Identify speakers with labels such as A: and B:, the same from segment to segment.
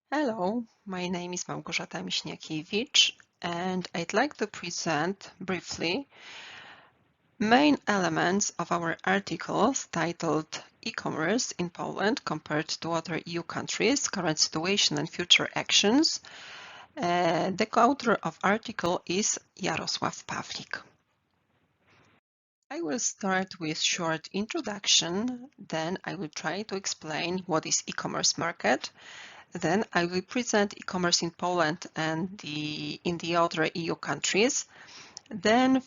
A: Hello, my name is Małgorzata MIŚNIAKIEWICZ and I'd like to present briefly main elements of our articles titled E-commerce in Poland compared to other EU countries, current situation and future actions. The co-author of article is Jarosław PAWLIK. I will start with short introduction, then I will try to explain what is e-commerce market. Then I will present e-commerce in Poland and in the other EU countries. Then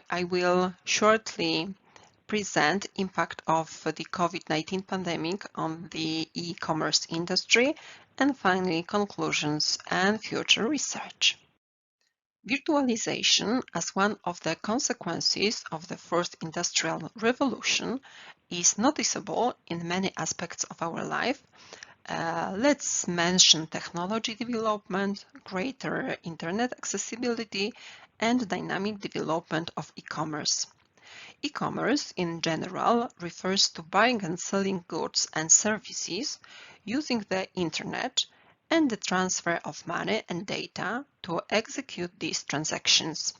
A: I will shortly present impact of the COVID-19 pandemic on the e-commerce industry, and finally conclusions and future research. Virtualization, as one of the consequences of the fourth industrial revolution, is noticeable in many aspects of our life. Let's mention technology development, greater internet accessibility, and dynamic development of e-commerce. E-commerce in general refers to buying and selling goods and services using the internet and the transfer of money and data to execute these transactions.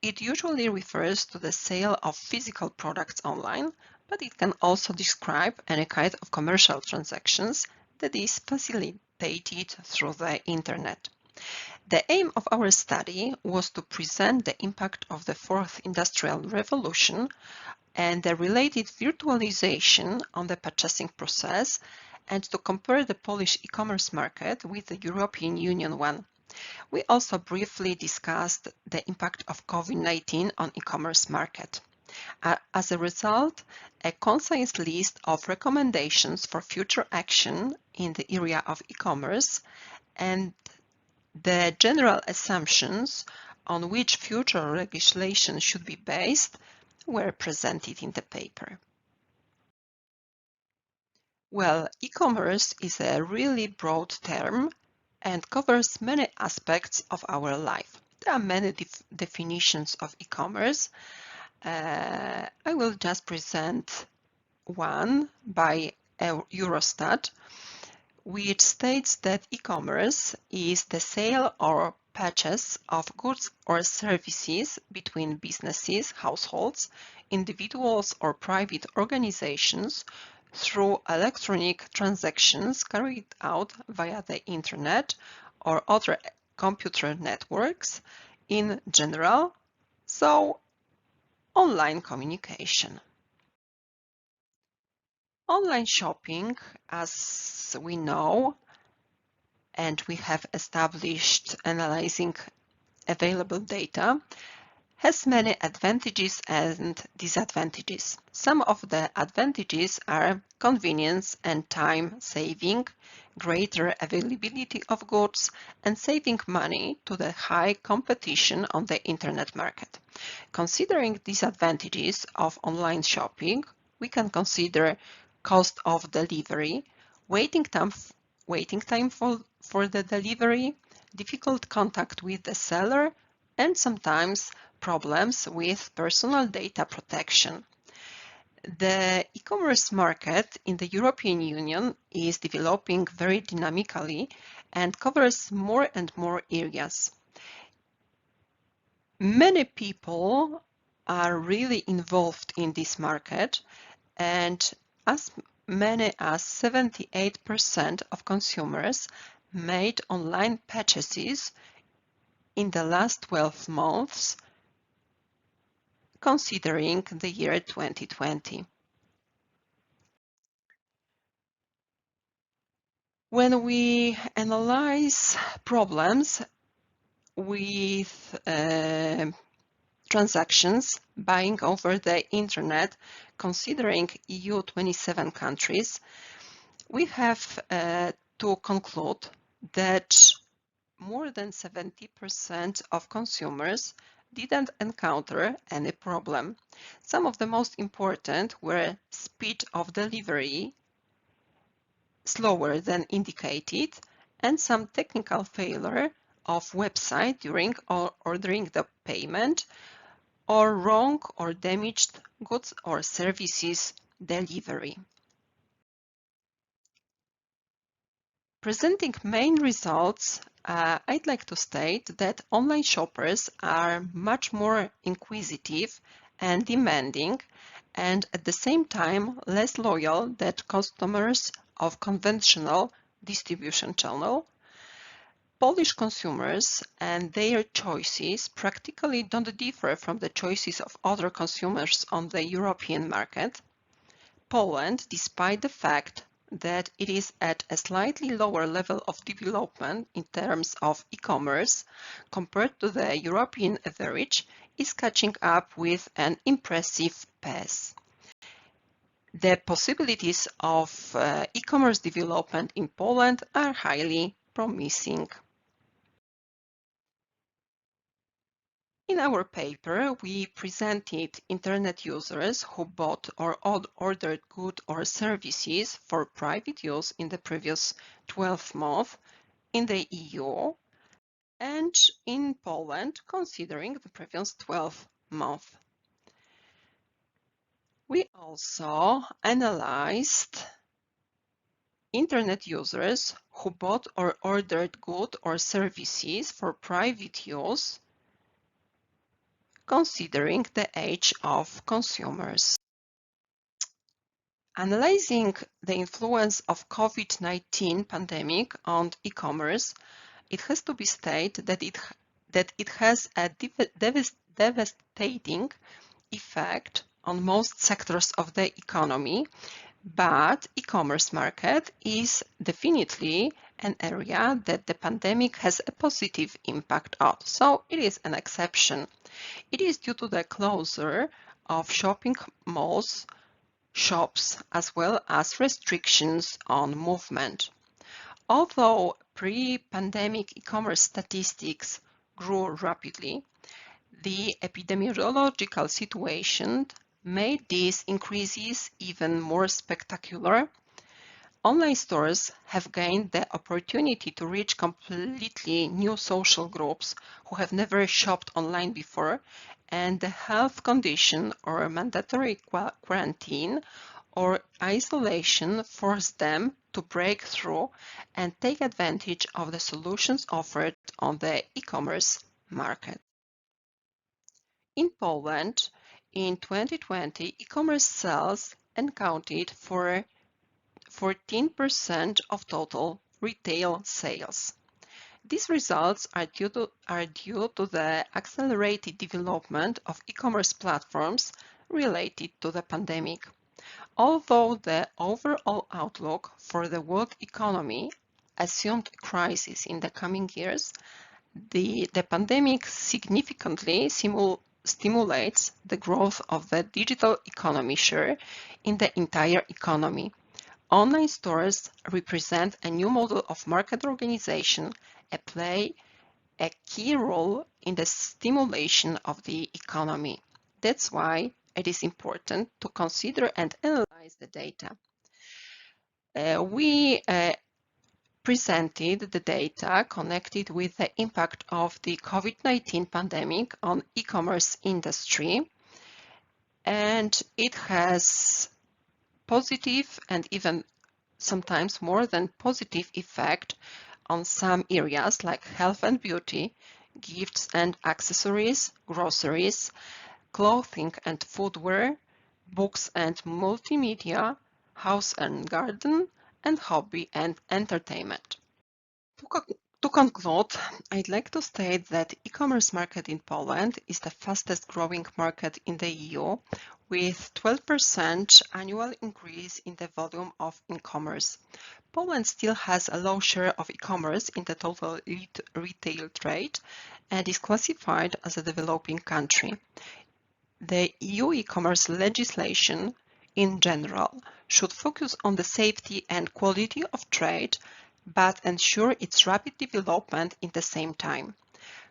A: It usually refers to the sale of physical products online, but it can also describe any kind of commercial transactions that is facilitated through the internet. The aim of our study was to present the impact of the fourth industrial revolution and the related virtualization on the purchasing process, and to compare the Polish e-commerce market with the European Union one. We also briefly discussed the impact of COVID-19 on e-commerce market. As a result, a concise list of recommendations for future action in the area of e-commerce and the general assumptions on which future legislation should be based were presented in the paper. Well, e-commerce is a really broad term and covers many aspects of our life. There are many definitions of e-commerce. I will just present one by Eurostat, which states that e-commerce is the sale or purchase of goods or services between businesses, households, individuals or private organizations through electronic transactions carried out via the internet or other computer networks in general, so online communication. Online shopping, as we know, and we have established analyzing available data, has many advantages and disadvantages. Some of the advantages are convenience and time saving, greater availability of goods, and saving money to the high competition on the internet market. Considering disadvantages of online shopping, we can consider cost of delivery, waiting time for the delivery, difficult contact with the seller, and sometimes problems with personal data protection. The e-commerce market in the European Union is developing very dynamically and covers more and more areas. Many people are really involved in this market, and as many as 78% of consumers made online purchases in the last 12 months, considering the year 2020. When we analyze problems with transactions buying over the internet, considering EU 27 countries, we have to conclude that more than 70% of consumers didn't encounter any problem. Some of the most important were speed of delivery, slower than indicated, and some technical failure of website during or ordering the payment, or wrong or damaged goods or services delivery. Presenting main results, I'd like to state that online shoppers are much more inquisitive and demanding, and at the same time less loyal than customers of conventional distribution channel. Polish consumers and their choices practically don't differ from the choices of other consumers on the European market. Poland, despite the fact that it is at a slightly lower level of development in terms of e-commerce compared to the European average, is catching up with an impressive pace. The possibilities of e-commerce development in Poland are highly promising. In our paper, we presented internet users who bought or ordered goods or services for private use in the previous 12 months in the EU and in Poland, considering the previous 12 months. We also analyzed internet users who bought or ordered goods or services for private use considering the age of consumers. Analyzing the influence of COVID-19 pandemic on e-commerce, it has to be stated that it has a devastating effect on most sectors of the economy, but e-commerce market is definitely an area that the pandemic has a positive impact on, so it is an exception. It is due to the closure of shopping malls, shops, as well as restrictions on movement. Although pre-pandemic e-commerce statistics grew rapidly, the epidemiological situation made these increases even more spectacular. Online stores have gained the opportunity to reach completely new social groups who have never shopped online before, and the health condition or mandatory quarantine or isolation forced them to break through and take advantage of the solutions offered on the e-commerce market. In Poland, in 2020, e-commerce sales accounted for 14% of total retail sales. These results are due to the accelerated development of e-commerce platforms related to the pandemic. Although the overall outlook for the world economy assumed a crisis in the coming years, the pandemic significantly stimulates the growth of the digital economy share in the entire economy. Online stores represent a new model of market organization and play a key role in the stimulation of the economy. That's why it is important to consider and analyze the data. We presented the data connected with the impact of the COVID-19 pandemic on e-commerce industry, and it has positive and even sometimes more than positive effect on some areas like health and beauty, gifts and accessories, groceries, clothing and footwear, books and multimedia, house and garden, and hobby and entertainment. To conclude, I'd like to state that e-commerce market in Poland is the fastest growing market in the EU, with 12% annual increase in the volume of e-commerce. Poland still has a low share of e-commerce in the total retail trade and is classified as a developing country. The EU e-commerce legislation in general should focus on the safety and quality of trade, but ensure its rapid development in the same time.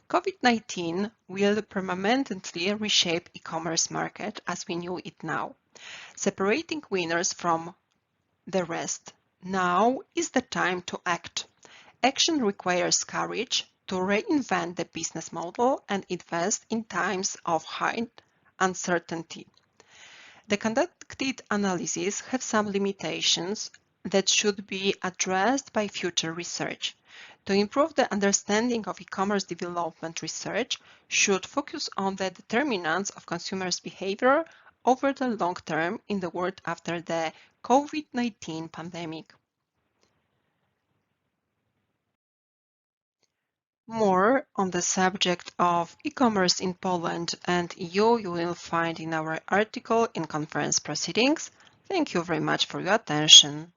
A: COVID-19 will permanently reshape e-commerce market as we knew it now, separating winners from the rest. Now is the time to act. Action requires courage to reinvent the business model and invest in times of high uncertainty. The conducted analyses have some limitations that should be addressed by future research. To improve the understanding of e-commerce development, research should focus on the determinants of consumers' behavior over the long term in the world after the COVID-19 pandemic. More on the subject of e-commerce in Poland and EU you will find in our article in conference proceedings. Thank you very much for your attention.